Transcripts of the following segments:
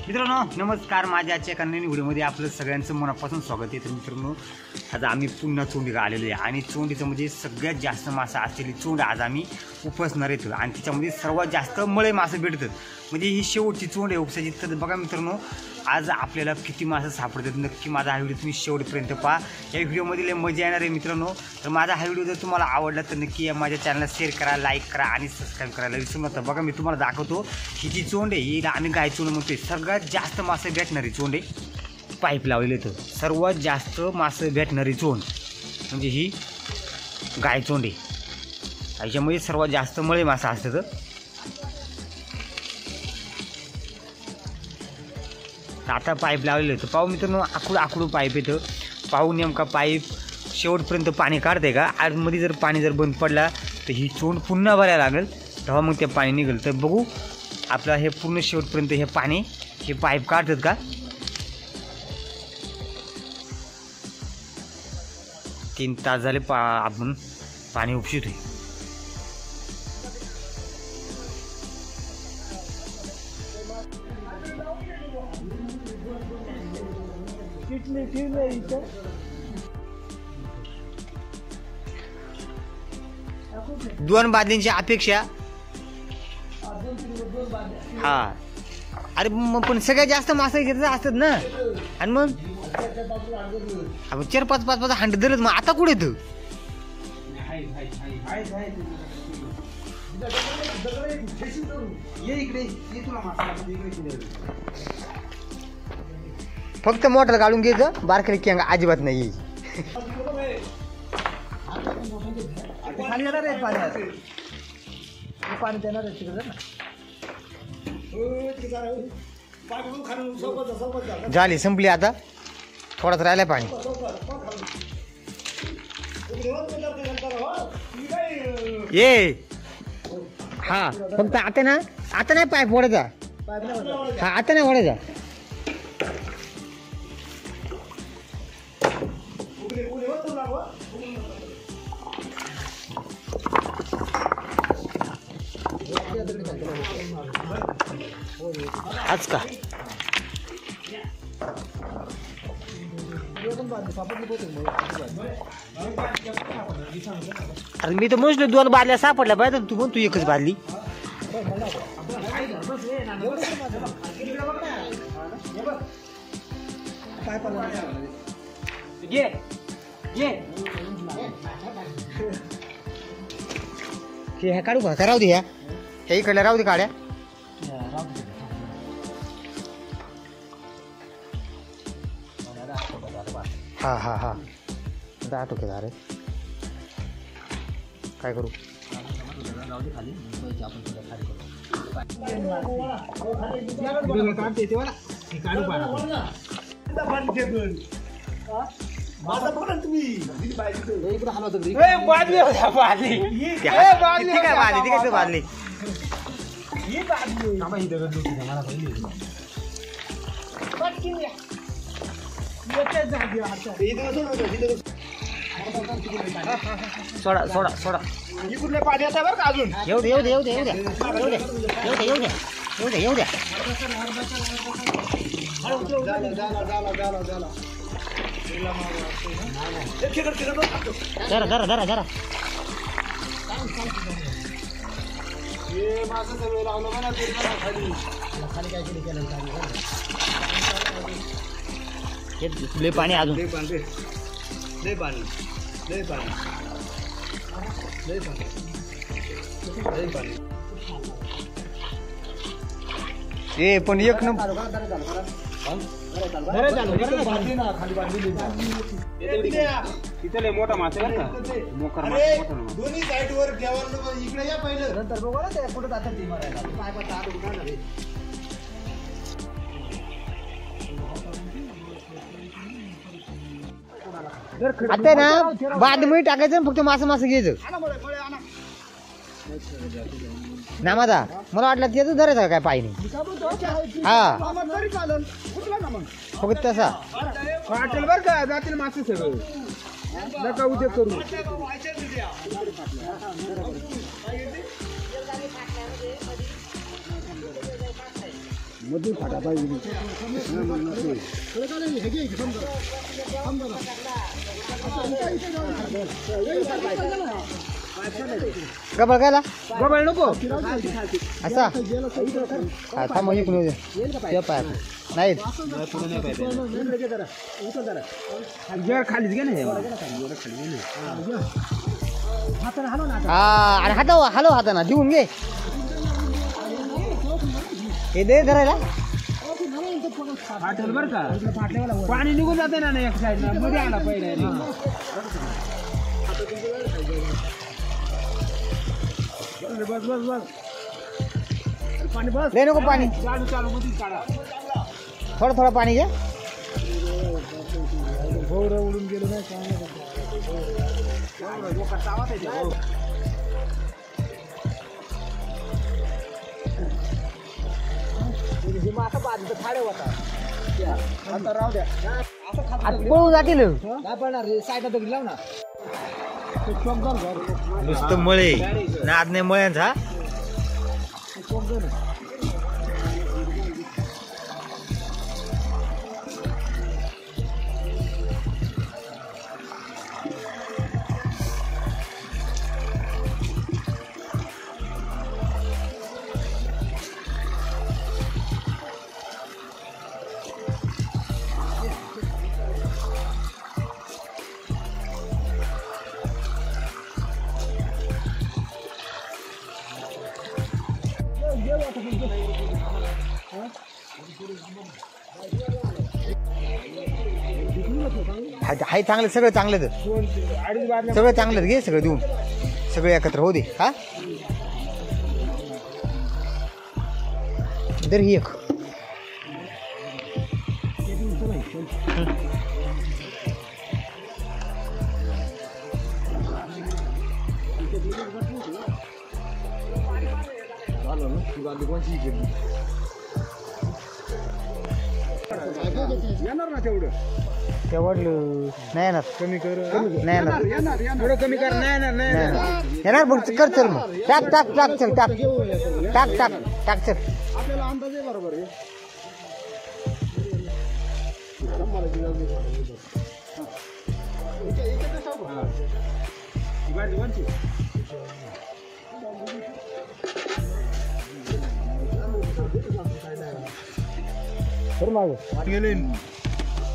मित्रांनो नमस्कार, माझ्या आजच्या एका नवीन व्हिडिओमध्ये आपलं सगळ्यांचं मनापासून स्वागत आहे। तर मित्रांनो आज आम्ही पुन्हा चोंडीला आलेलो आहे आणि चोंडीचं म्हणजे सगळ्यात जास्त मासा असलेली चोंड आज आम्ही उपसणार येतो आणि त्याच्यामध्ये सर्वात जास्त मळे मासे भेटतात। म्हणजे ही शेवटची चोंड आहे उपसाची। तर बघा मित्रांनो आज आपल्याला किती मासे सापडतात नक्की माझा हा व्हिडिओ तुम्ही शेवटपर्यंत पहा। या व्हिडिओमध्ये लय मजा येणार आहे मित्रांनो। तर माझा हा व्हिडिओ जर तुम्हाला आवडला तर नक्की माझ्या चॅनलला शेअर करा, लाईक करा आणि सबस्क्राईब करायला विसरू नका। बघा मी तुम्हाला दाखवतो ही जी चोंड आहे हिला आम्ही गाय चोंड म्हणतोय। सगळ्यात जास्त मासे भेटणारी चोंड आहे, पाईप लावलेले तर सर्वात जास्त मासे भेटणारी चोंड म्हणजे ही गाय चोंड आहे। याच्यामध्ये सर्वात जास्त मळे मासे असतात। आता पाईप लावलेलं होतं, पाहू मित्रांनो आखूड पाईप येतं। पाहू नेमका पाईप शेवटपर्यंत पाणी काढते का, आतमध्ये जर पाणी जर बंद पडला तर ही चोंड पुन्हा भरायला लागेल, तेव्हा मग ते पाणी निघेल। तर बघू आपला हे पूर्ण शेवटपर्यंत हे पाणी हे पाईप काढतात का। 3 तास झाले आपण पाणी उपशितोय। दोन बादलींची अपेक्षा हा, अरे मग पण सगळ्यात जास्त मासे घेतले असतात ना। आणि मग 4-5 हांड धरत मग आता कुठे तू फक्त मोटर काढून घ्यायचं, बारकाली किंवा अजिबात नाही। झाली संपली, आता थोडाच राहिला पाणी। ये हा फक्त आता नाही पाईप ओढायचा, हा आता नाही ओढायचा। आज का अरे मी तर म्हणतो 2 बादल्या सापडल्या पाहिजे, तू म्हणतो एकच बादली। हे काढू का, राहू दे ह्या इकडल्या राहू दे काड्या। हा दाटो के दारे काय करू सोडा पाणी आता बरं का अजून येऊ दे जरा लय पाणी अजून ए पण एक नंबर मोठा मासे दोन्ही साईडवर इकडे या पहिलं नंतर बघू ना ते कुठं जातात ती मारायला। आता ना बाद मीठ टाकायचं, फक्त मासे घ्यायचं ना। माझा मला वाटलं त्याच धरायचं काय पाय नाही, हा फक्त तसा वाटेल बरं का, जातील मासे सगळं नका उद्या करू। मधून फाटा पाहिजे गबळ गायला गबळ नको असा थांब इकडून पाय नाही खालीच घे ना हा आणि हाता हॅलो हाताना देऊन घे हे दे धरायला फाटेल बरं का पाणी निघून जाते ना एक साईड मध्ये आला पहिले बस बस बस पाणी बस ले नको पाणी चालू चालू मध्ये काढा थोडं थोडं पाणी घे भोवरं उडून गेलो नाही पळून जातील ना नुसतं मळे नाद नाही मळ्यांचा हाय चांगलं सगळं चांगलं तर सगळं चांगलं घे सगळं देऊन सगळे एकत्र होऊ दे हा तर ही एक येणार ना तेवढं तेवढं नाही येणार कमी कर नाही येणार थोडं कमी कर नाही येणार बघ कर चल मग टाक टाक टाक चल टाक टाक टाक टाक चल आपल्याला अंदाज आहे बरोबर आहे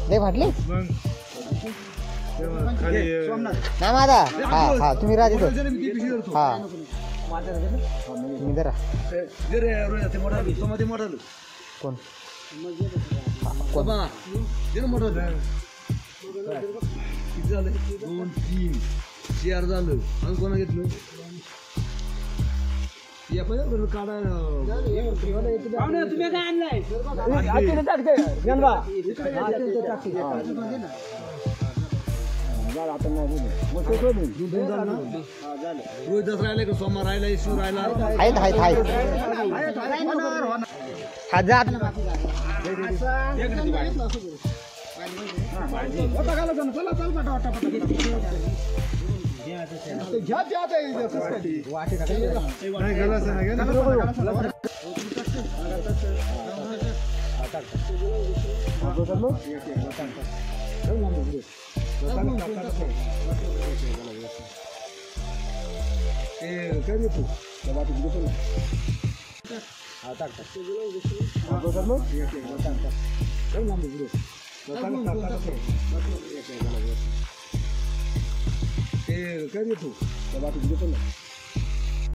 नाही फाटली नाही माझा हा हा तुम्ही राज हा मी जरा कोण दोन तीन चार झालं आणि कोणा घेतलं तुम्ही काय आणलाय रोहिदास राहिलाय का सोमवार राहिला ईश्वर राहिला हा जात काय देतो